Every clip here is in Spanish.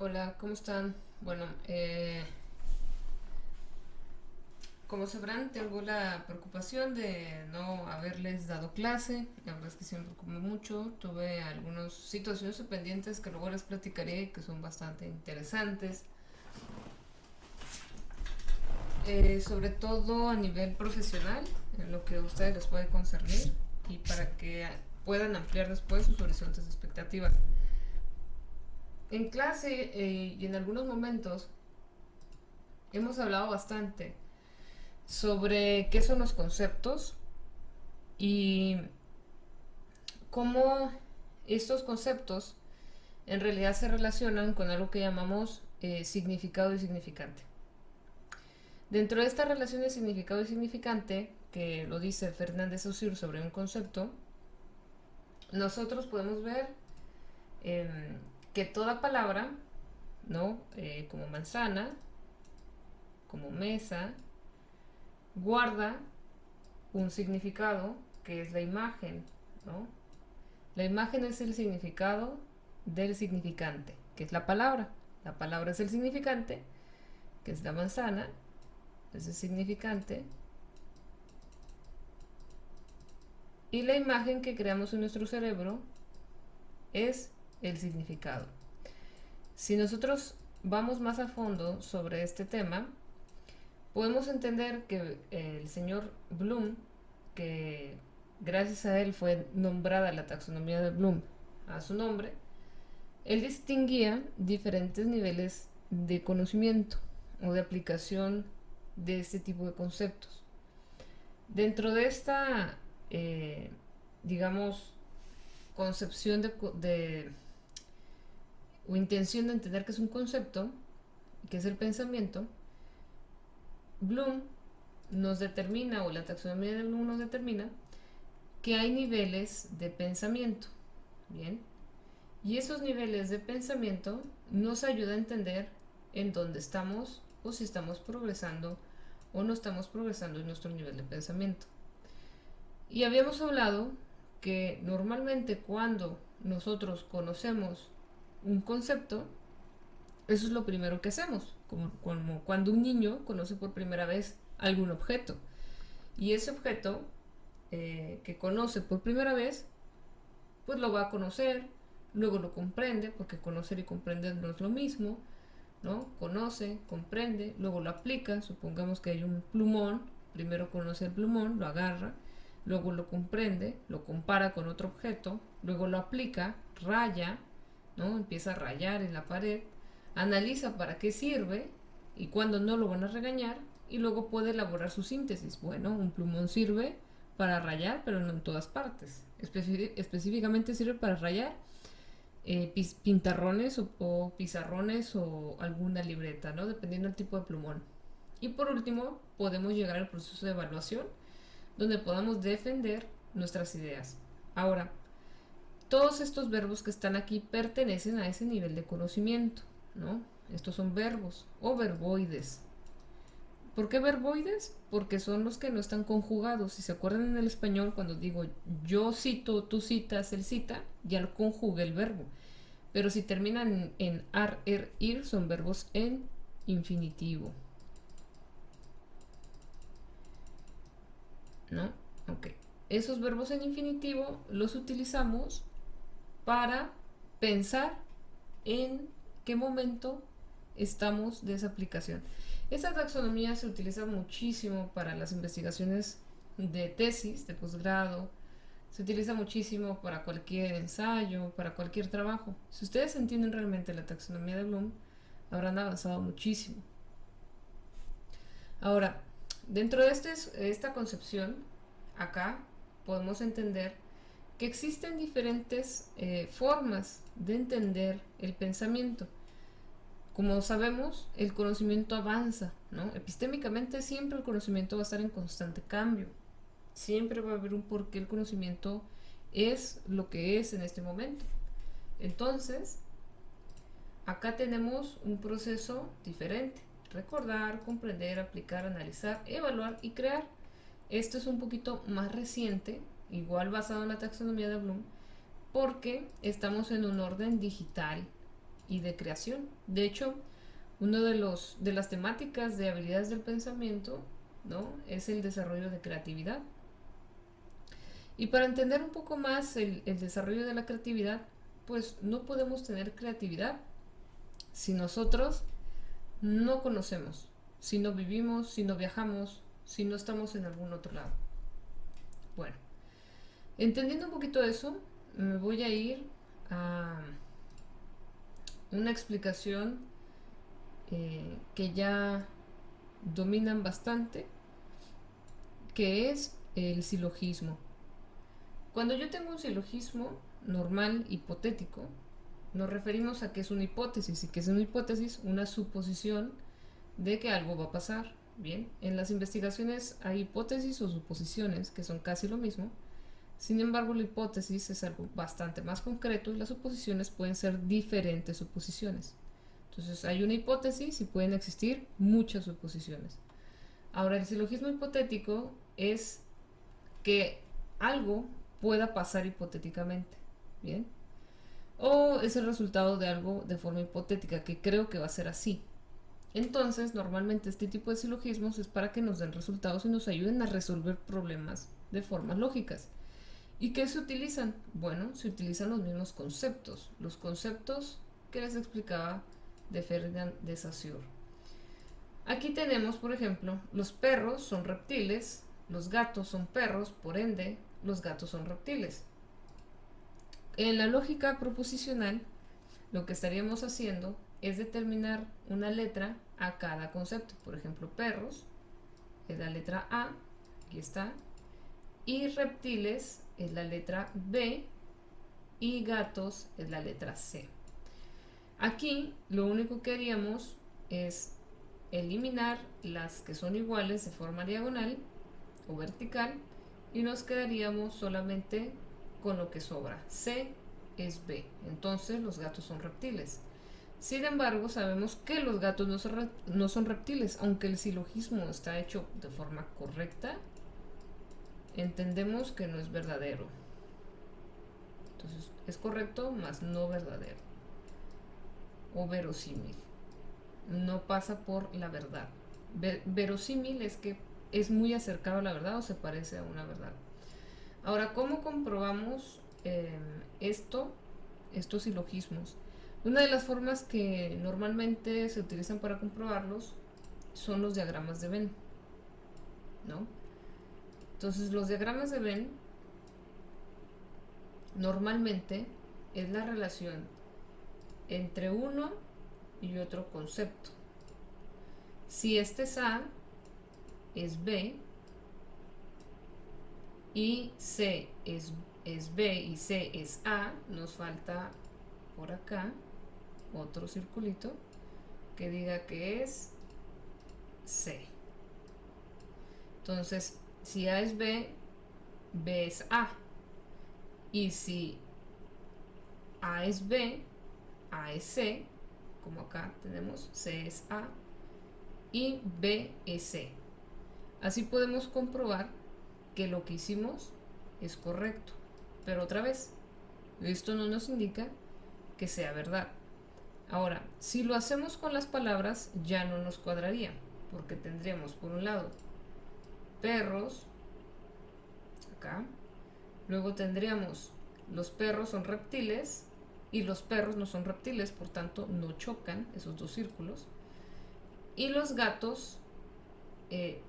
Hola, ¿cómo están? Bueno, como sabrán, tengo la preocupación de no haberles dado clase. La verdad es que sí me preocupé mucho. Tuve algunas situaciones pendientes que luego les platicaré, que son bastante interesantes. Sobre todo a nivel profesional, en lo que a ustedes les puede concernir y para que puedan ampliar después sus horizontes de expectativas. En clase y en algunos momentos hemos hablado bastante sobre qué son los conceptos y cómo estos conceptos en realidad se relacionan con algo que llamamos significado y significante. Dentro de esta relación de significado y significante, que lo dice Fernández Saussure sobre un concepto, nosotros podemos ver que toda palabra, ¿no? Como manzana, como mesa, guarda un significado que es la imagen, ¿no? La imagen es el significado del significante, que es la palabra. La palabra es el significante, que es la manzana, es el significante. Y la imagen que creamos en nuestro cerebro es el significado. Si nosotros vamos más a fondo sobre este tema, podemos entender que el señor Bloom, que gracias a él fue nombrada la taxonomía de Bloom a su nombre, él distinguía diferentes niveles de conocimiento o de aplicación de este tipo de conceptos. Dentro de esta, digamos, concepción de o intención de entender que es un concepto, que es el pensamiento, Bloom nos determina, o la taxonomía de Bloom nos determina, que hay niveles de pensamiento. Bien. Y esos niveles de pensamiento nos ayudan a entender en dónde estamos o si estamos progresando o no estamos progresando en nuestro nivel de pensamiento. Y habíamos hablado que normalmente cuando nosotros conocemos un concepto, eso es lo primero que hacemos, como cuando un niño conoce por primera vez algún objeto. Y ese objeto que conoce por primera vez, pues lo va a conocer, luego lo comprende, porque conocer y comprender no es lo mismo, ¿no? Conoce, comprende, luego lo aplica, supongamos que hay un plumón, primero conoce el plumón, lo agarra, luego lo comprende, lo compara con otro objeto, luego lo aplica, raya, ¿no? Empieza a rayar en la pared, analiza para qué sirve y cuándo no lo van a regañar y luego puede elaborar su síntesis. Bueno, un plumón sirve para rayar, pero no en todas partes. Específicamente sirve para rayar pintarrones o pizarrones o alguna libreta, ¿no? Dependiendo del tipo de plumón. Y por último, podemos llegar al proceso de evaluación, donde podamos defender nuestras ideas. Ahora, todos estos verbos que están aquí pertenecen a ese nivel de conocimiento, ¿no? Estos son verbos o verboides. ¿Por qué verboides? Porque son los que no están conjugados. Si se acuerdan en el español, cuando digo yo cito, tú citas, él cita, ya lo conjugué el verbo. Pero si terminan en ar, er, ir, son verbos en infinitivo, ¿no? Ok. Esos verbos en infinitivo los utilizamos para pensar en qué momento estamos de esa aplicación. Esta taxonomía se utiliza muchísimo para las investigaciones de tesis, de posgrado, se utiliza muchísimo para cualquier ensayo, para cualquier trabajo. Si ustedes entienden realmente la taxonomía de Bloom, habrán avanzado muchísimo. Ahora, dentro de esta concepción, acá podemos entender que existen diferentes formas de entender el pensamiento. Como sabemos, el conocimiento avanza, ¿no? Epistémicamente siempre el conocimiento va a estar en constante cambio. Siempre va a haber un por qué el conocimiento es lo que es en este momento. Entonces, acá tenemos un proceso diferente. Recordar, comprender, aplicar, analizar, evaluar y crear. Esto es un poquito más reciente, igual basado en la taxonomía de Bloom, porque estamos en un orden digital y de creación. De hecho, uno de las temáticas de habilidades del pensamiento, ¿no?, es el desarrollo de creatividad. Y para entender un poco más el desarrollo de la creatividad, pues no podemos tener creatividad si nosotros no conocemos, si no vivimos, si no viajamos, si no estamos en algún otro lado. Bueno, entendiendo un poquito eso, me voy a ir a una explicación que ya dominan bastante, que es el silogismo. Cuando yo tengo un silogismo normal, hipotético, nos referimos a que es una hipótesis, y que es una hipótesis, una suposición de que algo va a pasar. Bien, en las investigaciones hay hipótesis o suposiciones, que son casi lo mismo. Sin embargo, la hipótesis es algo bastante más concreto y las suposiciones pueden ser diferentes suposiciones. Entonces, hay una hipótesis y pueden existir muchas suposiciones. Ahora, el silogismo hipotético es que algo pueda pasar hipotéticamente. Bien, o es el resultado de algo de forma hipotética, que creo que va a ser así. Entonces, normalmente este tipo de silogismos es para que nos den resultados y nos ayuden a resolver problemas de formas lógicas. ¿Y qué se utilizan? Bueno, se utilizan los mismos conceptos, los conceptos que les explicaba de Ferdinand de Saussure. Aquí tenemos, por ejemplo, los perros son reptiles, los gatos son perros, por ende, los gatos son reptiles. En la lógica proposicional, lo que estaríamos haciendo es determinar una letra a cada concepto. Por ejemplo, perros es la letra A, aquí está, y reptiles es la letra B, y gatos es la letra C. Aquí lo único que haríamos es eliminar las que son iguales de forma diagonal o vertical y nos quedaríamos solamente con lo que sobra. C es B, entonces los gatos son reptiles. Sin embargo, sabemos que los gatos no son reptiles, aunque el silogismo está hecho de forma correcta, entendemos que no es verdadero. Entonces, es correcto, mas no verdadero. O verosímil. No pasa por la verdad. Verosímil es que es muy acercado a la verdad o se parece a una verdad. Ahora, ¿cómo comprobamos estos silogismos? Una de las formas que normalmente se utilizan para comprobarlos son los diagramas de Venn, ¿no? Entonces, los diagramas de Venn normalmente es la relación entre uno y otro concepto. Si este es A, es B, y C es B y C es A, nos falta por acá otro circulito que diga que es C. Entonces, si A es B, B es A. Y si A es B, A es C, como acá tenemos, C es A y B es C. Así podemos comprobar que lo que hicimos es correcto. Pero otra vez, esto no nos indica que sea verdad. Ahora, si lo hacemos con las palabras, ya no nos cuadraría, porque tendríamos por un lado perros, acá, luego tendríamos los perros son reptiles y los perros no son reptiles, por tanto no chocan esos dos círculos, y los gatos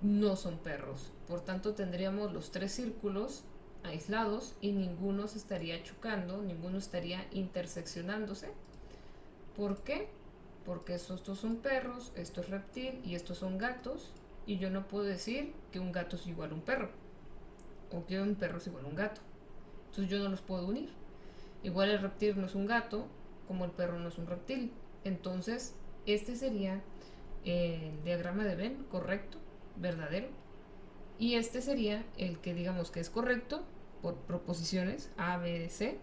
no son perros, por tanto tendríamos los tres círculos aislados y ninguno se estaría chocando, ninguno estaría interseccionándose. ¿Por qué? Porque estos dos son perros, esto es reptil y estos son gatos, y yo no puedo decir que un gato es igual a un perro o que un perro es igual a un gato. Entonces yo no los puedo unir. Igual el reptil no es un gato, como el perro no es un reptil. Entonces este sería el diagrama de Venn, correcto, verdadero. Y este sería el que digamos que es correcto por proposiciones A, B, C,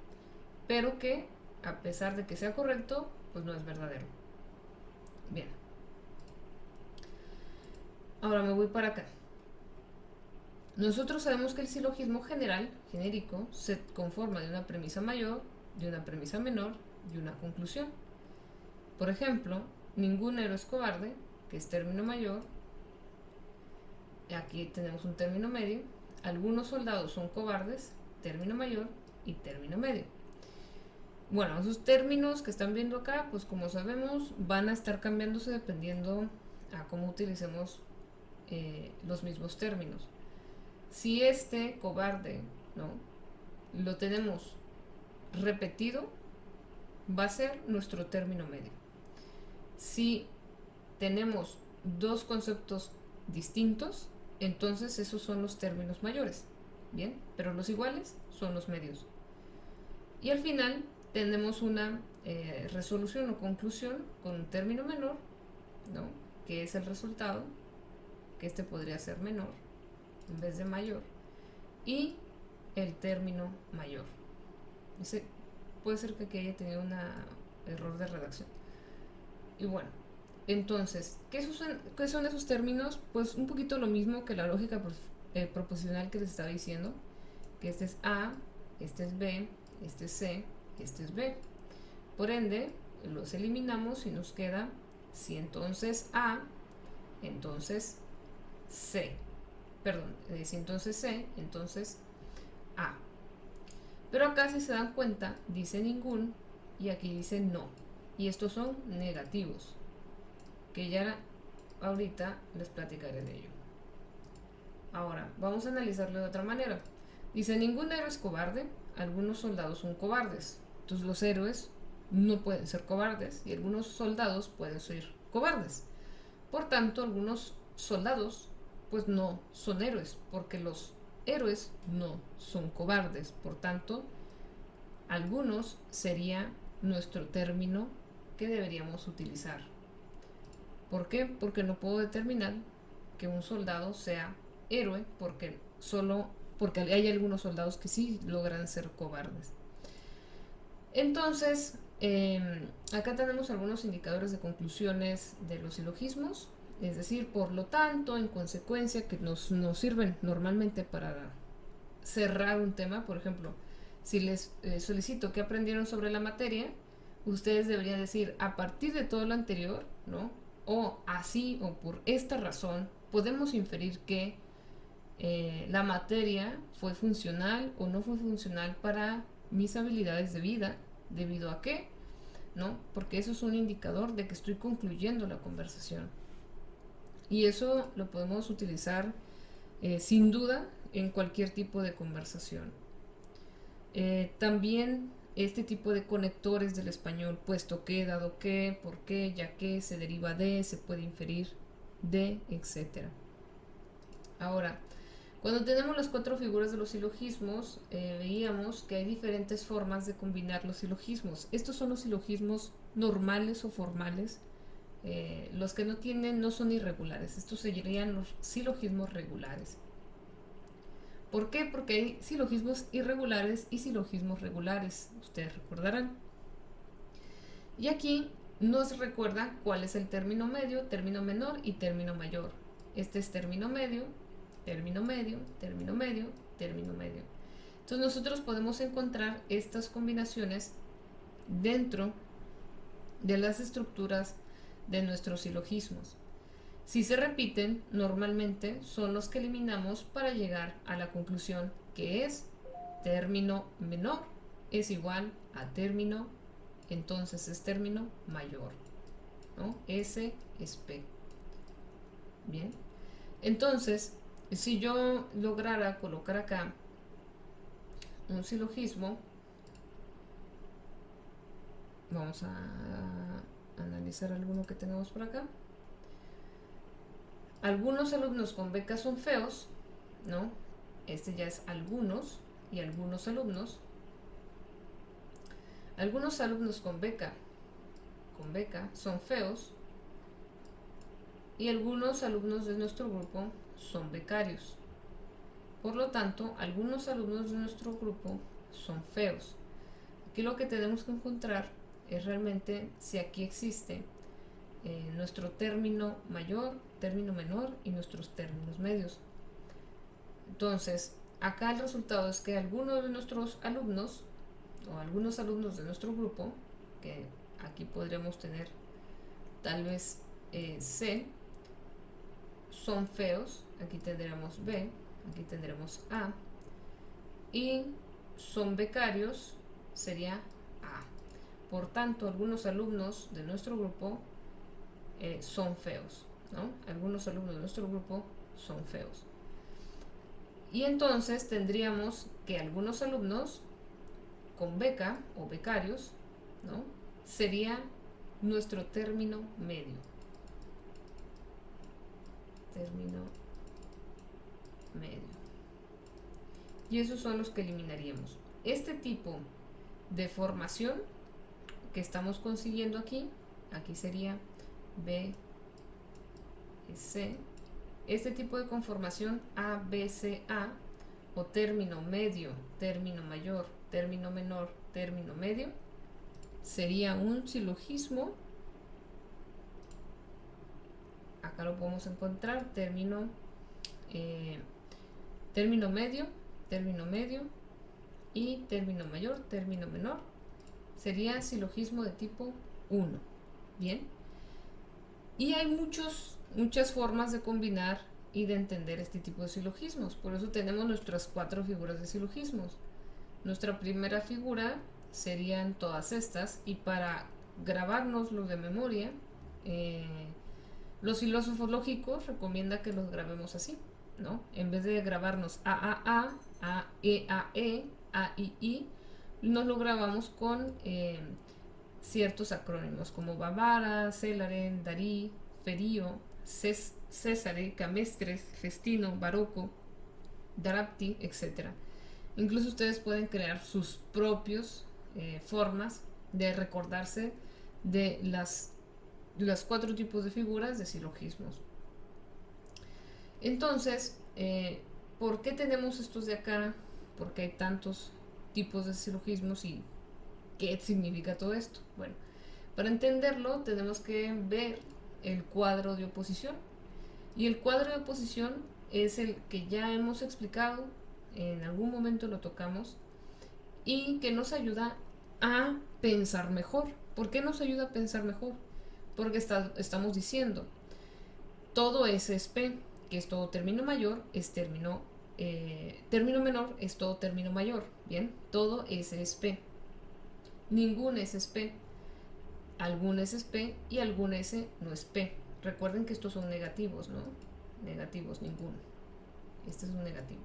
pero que a pesar de que sea correcto, pues no es verdadero. Bien. Ahora me voy para acá. Nosotros sabemos que el silogismo general, genérico, se conforma de una premisa mayor, de una premisa menor y una conclusión. Por ejemplo, ningún héroe es cobarde, que es término mayor. Aquí tenemos un término medio. Algunos soldados son cobardes, término mayor y término medio. Bueno, esos términos que están viendo acá, pues como sabemos, van a estar cambiándose dependiendo a cómo utilicemos los mismos términos. Si este cobarde, ¿no?, lo tenemos repetido, va a ser nuestro término medio. Si tenemos dos conceptos distintos, entonces esos son los términos mayores, ¿bien? Pero los iguales son los medios. Y al final tenemos una resolución o conclusión con un término menor, ¿no?, que es el resultado, que este podría ser menor en vez de mayor, y el término mayor. Puede ser que aquí haya tenido un error de redacción. Y bueno, entonces, ¿qué son esos términos? Pues un poquito lo mismo que la lógica proposicional que les estaba diciendo, que este es A, este es B, este es C, este es B. Por ende, los eliminamos y nos queda, si entonces A, entonces C. Perdón, si entonces C, entonces A. Pero acá, si se dan cuenta, dice ningún y aquí dice no. Y estos son negativos, que ya ahorita les platicaré de ello. Ahora, vamos a analizarlo de otra manera. Dice, ningún héroe es cobarde, algunos soldados son cobardes. Entonces los héroes no pueden ser cobardes y algunos soldados pueden ser cobardes. Por tanto, algunos soldados pues no son héroes, porque los héroes no son cobardes. Por tanto, algunos sería nuestro término que deberíamos utilizar. ¿Por qué? Porque no puedo determinar que un soldado sea héroe porque hay algunos soldados que sí logran ser cobardes. Entonces, acá tenemos algunos indicadores de conclusiones de los silogismos, es decir, por lo tanto, en consecuencia, que nos sirven normalmente para cerrar un tema. Por ejemplo, si les solicito que aprendieron sobre la materia, ustedes deberían decir, a partir de todo lo anterior, ¿no?, o así o por esta razón, podemos inferir que la materia fue funcional o no fue funcional para mis habilidades de vida, debido a qué, ¿no? Porque eso es un indicador de que estoy concluyendo la conversación. Y eso lo podemos utilizar sin duda en cualquier tipo de conversación. También este tipo de conectores del español, puesto que, dado que, por qué, ya que, se deriva de, se puede inferir de, etc. Ahora, cuando tenemos las cuatro figuras de los silogismos, veíamos que hay diferentes formas de combinar los silogismos. Estos son los silogismos normales o formales. Los que no son irregulares. Estos serían los silogismos regulares. ¿Por qué? Porque hay silogismos irregulares y silogismos regulares, ustedes recordarán. Y aquí nos recuerda cuál es el término medio, término menor y término mayor. Este es término medio, término medio, término medio, término medio. Entonces nosotros podemos encontrar estas combinaciones dentro de las estructuras de nuestros silogismos. Si se repiten, normalmente son los que eliminamos para llegar a la conclusión, que es término menor es igual a término, entonces es término mayor, ¿no? S es P. Bien, entonces, si yo lograra colocar acá un silogismo, vamos a analizar alguno que tenemos por acá. Algunos alumnos con becas son feos, ¿no? Este ya es algunos y algunos alumnos. Algunos alumnos con beca son feos y algunos alumnos de nuestro grupo son becarios. Por lo tanto, algunos alumnos de nuestro grupo son feos. Aquí lo que tenemos que encontrar es realmente si aquí existe nuestro término mayor, término menor y nuestros términos medios. Entonces, acá el resultado es que algunos de nuestros alumnos o algunos alumnos de nuestro grupo, que aquí podríamos tener tal vez C, son feos, aquí tendremos B, aquí tendremos A, y son becarios, sería A. Por tanto, algunos alumnos de nuestro grupo son feos, ¿no? Algunos alumnos de nuestro grupo son feos. Y entonces tendríamos que algunos alumnos con beca o becarios, ¿no? Sería nuestro término medio. Término medio. Y esos son los que eliminaríamos. Este tipo de formación que estamos consiguiendo aquí, aquí sería B, C. Este tipo de conformación A, B, C, A, o término medio, término mayor, término menor, término medio, sería un silogismo. Acá lo podemos encontrar, término medio, término medio y término mayor, término menor. Sería silogismo de tipo 1. Bien. Y hay muchas formas de combinar y de entender este tipo de silogismos. Por eso tenemos nuestras 4 figuras de silogismos. Nuestra primera figura serían todas estas, y para grabárnoslo de memoria, los filósofos lógicos recomiendan que los grabemos así, ¿no? En vez de grabarnos A, E, A, I, nos lo grabamos con ciertos acrónimos como Bavara, Celaren, Darí, Ferio, Césare, Camestres, Festino, Barocco, Darapti, etc. Incluso ustedes pueden crear sus propios formas de recordarse de las 4 tipos de figuras de silogismos. Entonces, ¿por qué tenemos estos de acá? ¿Por qué hay tantos tipos de silogismos y qué significa todo esto? Bueno, para entenderlo tenemos que ver el cuadro de oposición. Y el cuadro de oposición es el que ya hemos explicado, en algún momento lo tocamos, y que nos ayuda a pensar mejor. ¿Por qué nos ayuda a pensar mejor? Porque estamos diciendo, todo S es P, que es todo término mayor, es término menor, es todo término mayor. Bien, todo S es P. Ningún S es P. Algún S es P y algún S no es P. Recuerden que estos son negativos, ¿no? Negativos, ninguno. Este es un negativo.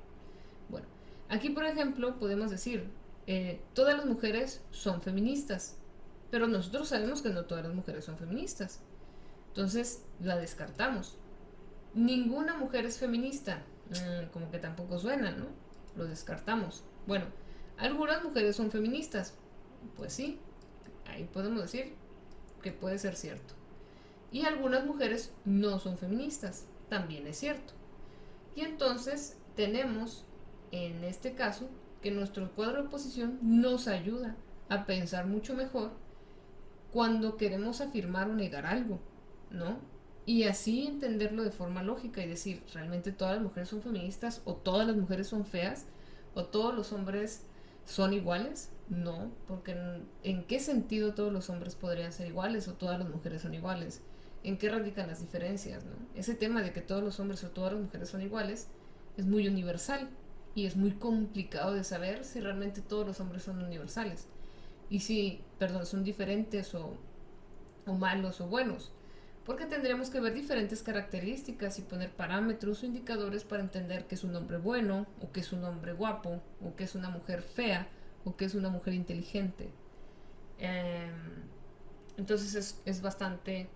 Bueno, aquí por ejemplo podemos decir, todas las mujeres son feministas, pero nosotros sabemos que no todas las mujeres son feministas. Entonces la descartamos. Ninguna mujer es feminista. Como que tampoco suena, ¿no? Lo descartamos. Bueno, algunas mujeres son feministas. Pues sí, ahí podemos decir que puede ser cierto. Y algunas mujeres no son feministas. También es cierto. Y entonces tenemos, en este caso, que nuestro cuadro de oposición nos ayuda a pensar mucho mejor cuando queremos afirmar o negar algo, ¿no? Y así entenderlo de forma lógica y decir, ¿realmente todas las mujeres son feministas? ¿O todas las mujeres son feas? ¿O todos los hombres son iguales? No, porque ¿en qué sentido todos los hombres podrían ser iguales o todas las mujeres son iguales? ¿En qué radican las diferencias, no? Ese tema de que todos los hombres o todas las mujeres son iguales es muy universal y es muy complicado de saber si realmente todos los hombres son universales y si, perdón, son diferentes o malos o buenos, porque tendremos que ver diferentes características y poner parámetros o indicadores para entender que es un hombre bueno o que es un hombre guapo o que es una mujer fea o que es una mujer inteligente. Entonces es bastante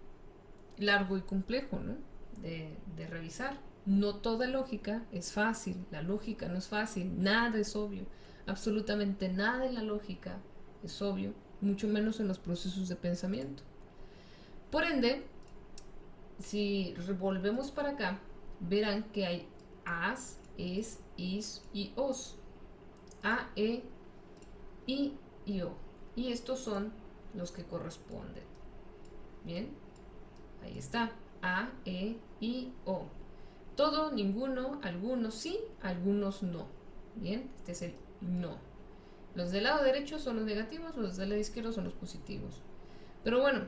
largo y complejo, ¿no? de revisar. No toda lógica es fácil, la lógica no es fácil, nada es obvio, absolutamente nada en la lógica es obvio, mucho menos en los procesos de pensamiento. Por ende, si volvemos para acá, verán que hay as, es, is y os. A, e, i y o. Y estos son los que corresponden. Bien, ahí está. A, e, i, o. Todo, ninguno, algunos sí, algunos no. Bien, este es el no. Los del lado derecho son los negativos, los del lado izquierdo son los positivos. Pero bueno,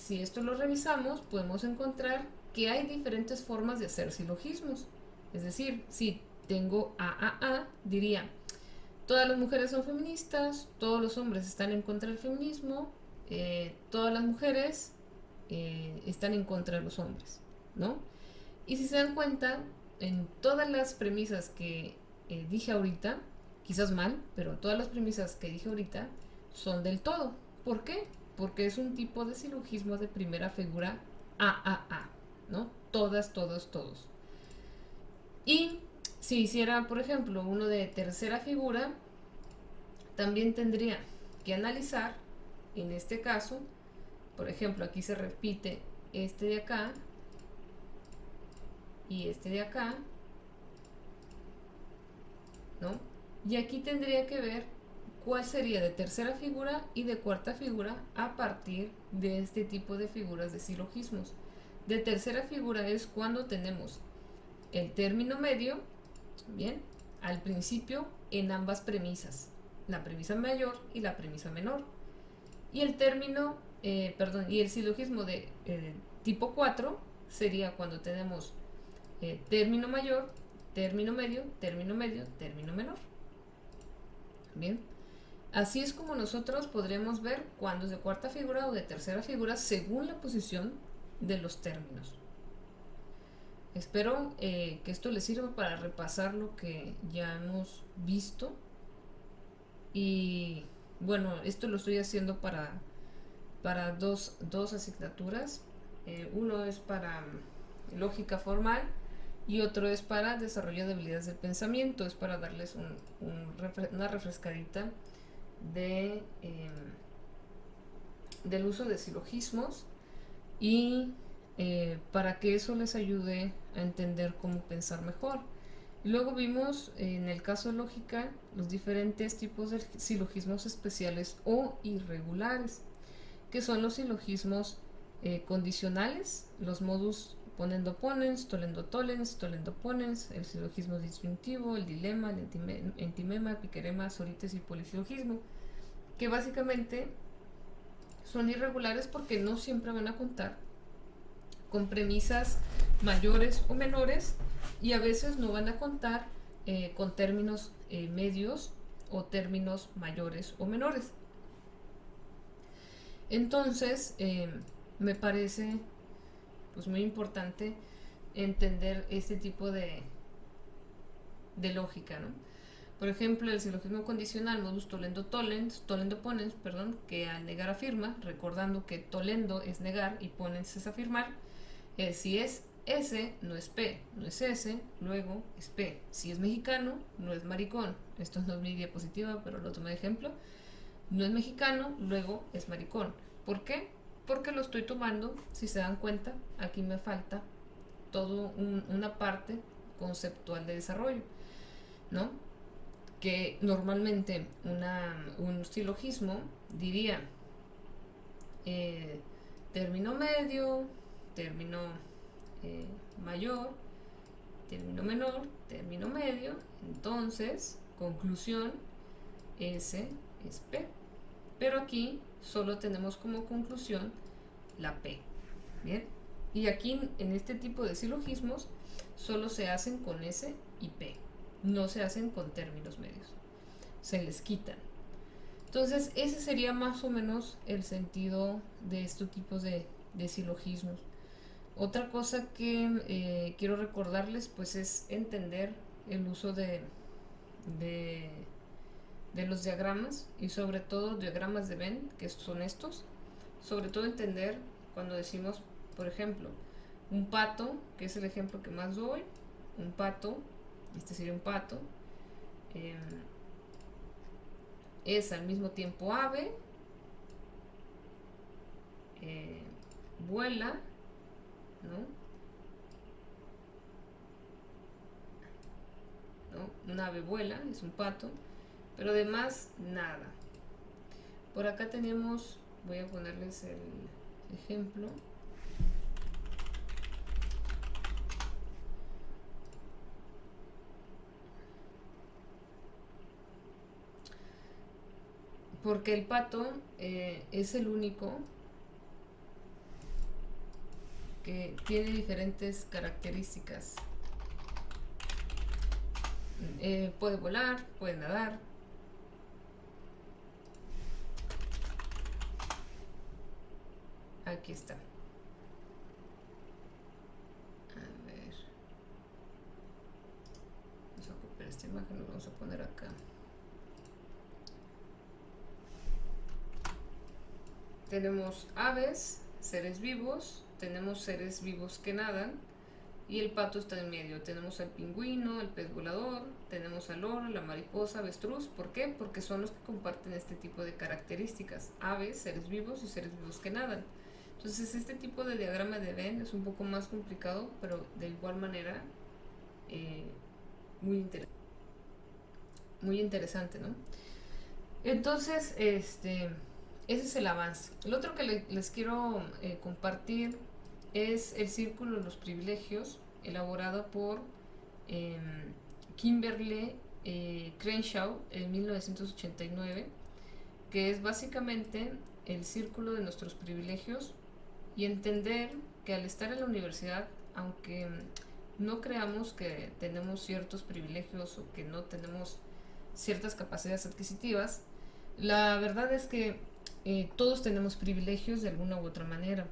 si esto lo revisamos, podemos encontrar que hay diferentes formas de hacer silogismos. Es decir, si tengo A, diría, todas las mujeres son feministas, todos los hombres están en contra del feminismo, todas las mujeres están en contra de los hombres, ¿no? Y si se dan cuenta, en todas las premisas que dije ahorita, quizás mal, pero todas las premisas que dije ahorita son del todo. ¿Por qué? Porque es un tipo de silogismo de primera figura A, ¿no? Todas, todos, todos. Y si hiciera, por ejemplo, uno de tercera figura, también tendría que analizar, en este caso, por ejemplo, aquí se repite este de acá y este de acá, ¿no? Y aquí tendría que ver cuál sería de tercera figura y de cuarta figura a partir de este tipo de figuras de silogismos. De tercera figura es cuando tenemos el término medio, bien, al principio en ambas premisas, la premisa mayor y la premisa menor. Y el término, y el silogismo de tipo 4 sería cuando tenemos término mayor, término medio, término medio, término menor. Bien, así es como nosotros podremos ver cuándo es de cuarta figura o de tercera figura según la posición de los términos. Espero que esto les sirva para repasar lo que ya hemos visto. Y bueno, esto lo estoy haciendo para dos asignaturas. Uno es para lógica formal y otro es para desarrollo de habilidades del pensamiento. Es para darles una refrescadita de, del uso de silogismos y para que eso les ayude a entender cómo pensar mejor. Luego vimos en el caso de lógica los diferentes tipos de silogismos especiales o irregulares, que son los silogismos condicionales, los modus ponendo ponens, tolendo tollens, tolendo ponens, el silogismo disyuntivo, el dilema, el entimema, piquerema, sorites y polisilogismo, que básicamente son irregulares porque no siempre van a contar con premisas mayores o menores y a veces no van a contar con términos medios o términos mayores o menores. Entonces, me parece pues muy importante entender este tipo de lógica, ¿no? Por ejemplo, el silogismo condicional modus tollendo tollens, tolendo ponens, perdón, que al negar afirma, recordando que tolendo es negar y ponens es afirmar. Si es S, no es P, no es S, luego es P. Si es mexicano, no es maricón. Esto no es mi diapositiva, pero lo tomé de ejemplo. No es mexicano, luego es maricón. ¿Por qué? Porque lo estoy tomando, si se dan cuenta, aquí me falta todo una parte conceptual de desarrollo, ¿no? Que normalmente un silogismo diría término medio, término mayor, término menor, término medio, entonces, conclusión, S es P. Pero aquí solo tenemos como conclusión la P. Bien. Y aquí en este tipo de silogismos solo se hacen con S y P. No se hacen con términos medios. Se les quitan. Entonces ese sería más o menos el sentido de estos tipos de silogismos. Otra cosa que quiero recordarles pues es entender el uso de, de los diagramas y sobre todo diagramas de Venn, que son estos. Sobre todo entender cuando decimos, por ejemplo, un pato, que es el ejemplo que más doy, un pato, este sería un pato, es al mismo tiempo ave, vuela, ¿no? ¿No? Un ave vuela, es un pato, pero además nada. Por acá tenemos, voy a ponerles el ejemplo. Porque el pato es el único que tiene diferentes características. Puede volar, puede nadar. Aquí está. A ver. Vamos a copiar esta imagen, lo vamos a poner acá. Tenemos aves, seres vivos, tenemos seres vivos que nadan y el pato está en medio. Tenemos al pingüino, el pez volador, tenemos al loro, la mariposa, avestruz. ¿Por qué? Porque son los que comparten este tipo de características: aves, seres vivos y seres vivos que nadan. Entonces este tipo de diagrama de Venn es un poco más complicado, pero de igual manera muy, muy interesante, ¿no? Entonces, ese es el avance. El otro que les quiero compartir es el Círculo de los Privilegios, elaborado por eh, Kimberly Crenshaw en 1989, que es básicamente el círculo de nuestros privilegios y entender que al estar en la universidad, aunque no creamos que tenemos ciertos privilegios o que no tenemos ciertas capacidades adquisitivas, la verdad es que todos tenemos privilegios de alguna u otra manera.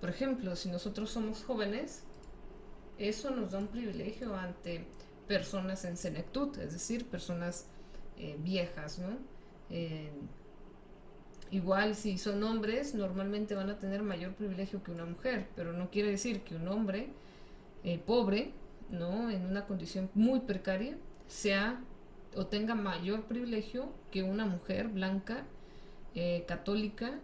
Por ejemplo, si nosotros somos jóvenes, eso nos da un privilegio ante personas en senectud, es decir, personas viejas, ¿no? Eh, Igual si son hombres, normalmente van a tener mayor privilegio que una mujer, pero no quiere decir que un hombre pobre, ¿no? En una condición muy precaria, sea o tenga mayor privilegio que una mujer blanca, católica,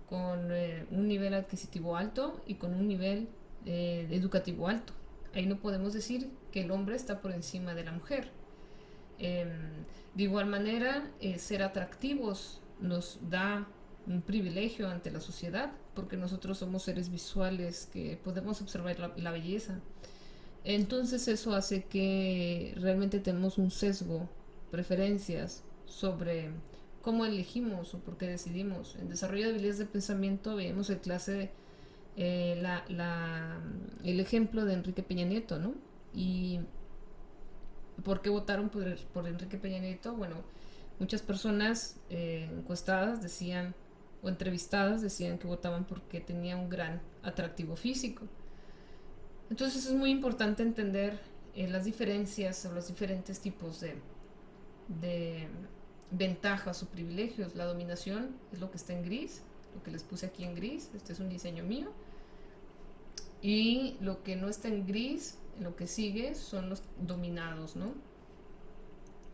con un nivel adquisitivo alto y con un nivel educativo alto. Ahí no podemos decir que el hombre está por encima de la mujer. Eh, de igual manera, ser atractivos nos da un privilegio ante la sociedad, porque nosotros somos seres visuales que podemos observar la belleza. Entonces eso hace que realmente tenemos un sesgo, preferencias sobre cómo elegimos o por qué decidimos. En desarrollo de habilidades de pensamiento veíamos el ejemplo de Enrique Peña Nieto, ¿no? Y ¿por qué votaron por Enrique Peña Nieto? Bueno, muchas personas encuestadas decían, o entrevistadas decían que votaban porque tenía un gran atractivo físico. Entonces es muy importante entender las diferencias o los diferentes tipos de ventajas o privilegios. La dominación es lo que está en gris, lo que les puse aquí en gris. Este es un diseño mío. Y lo que no está en gris, lo que sigue, son los dominados, ¿no?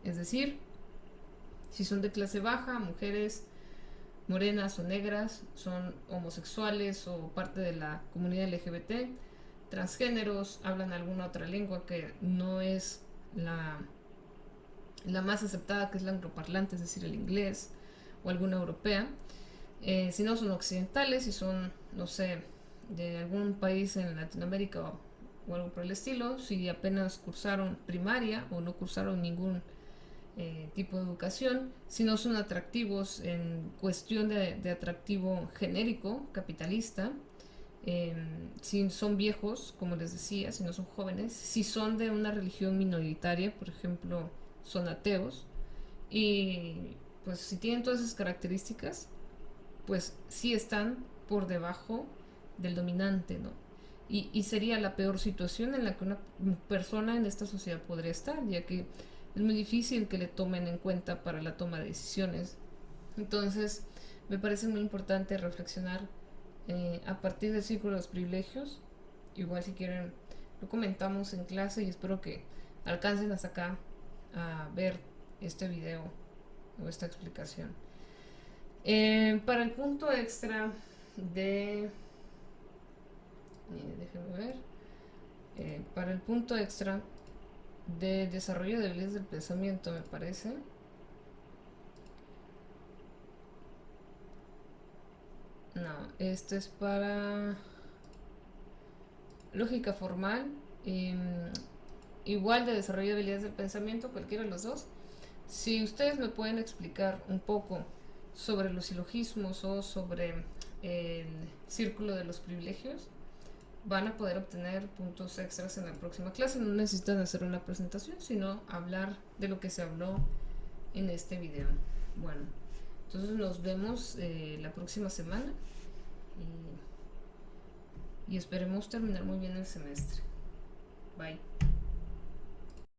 Es decir, si son de clase baja, mujeres morenas o negras, son homosexuales o parte de la comunidad LGBT, transgéneros, hablan alguna otra lengua que no es la más aceptada, que es la angloparlante, es decir, el inglés o alguna europea. Si no son occidentales, si son, no sé, de algún país en Latinoamérica o algo por el estilo, si apenas cursaron primaria o no cursaron ningún tipo de educación, si no son atractivos en cuestión de atractivo genérico, capitalista, si son viejos, como les decía, si no son jóvenes, si son de una religión minoritaria, por ejemplo, son ateos, y pues si tienen todas esas características, pues sí están por debajo del dominante, ¿no? Y sería la peor situación en la que una persona en esta sociedad podría estar, ya que es muy difícil que le tomen en cuenta para la toma de decisiones. Entonces, me parece muy importante reflexionar a partir del círculo de los privilegios. Igual si quieren, lo comentamos en clase y espero que alcancen hasta acá a ver este video o esta explicación. Para el punto extra de... déjenme ver. Para el punto extra de desarrollo de habilidades del pensamiento, me parece. No, este es para lógica formal. Igual de desarrollo de habilidades del pensamiento, cualquiera de los dos. Si ustedes me pueden explicar un poco sobre los silogismos o sobre el círculo de los privilegios, van a poder obtener puntos extras en la próxima clase. No necesitan hacer una presentación, sino hablar de lo que se habló en este video. Bueno, entonces nos vemos la próxima semana y esperemos terminar muy bien el semestre. Bye.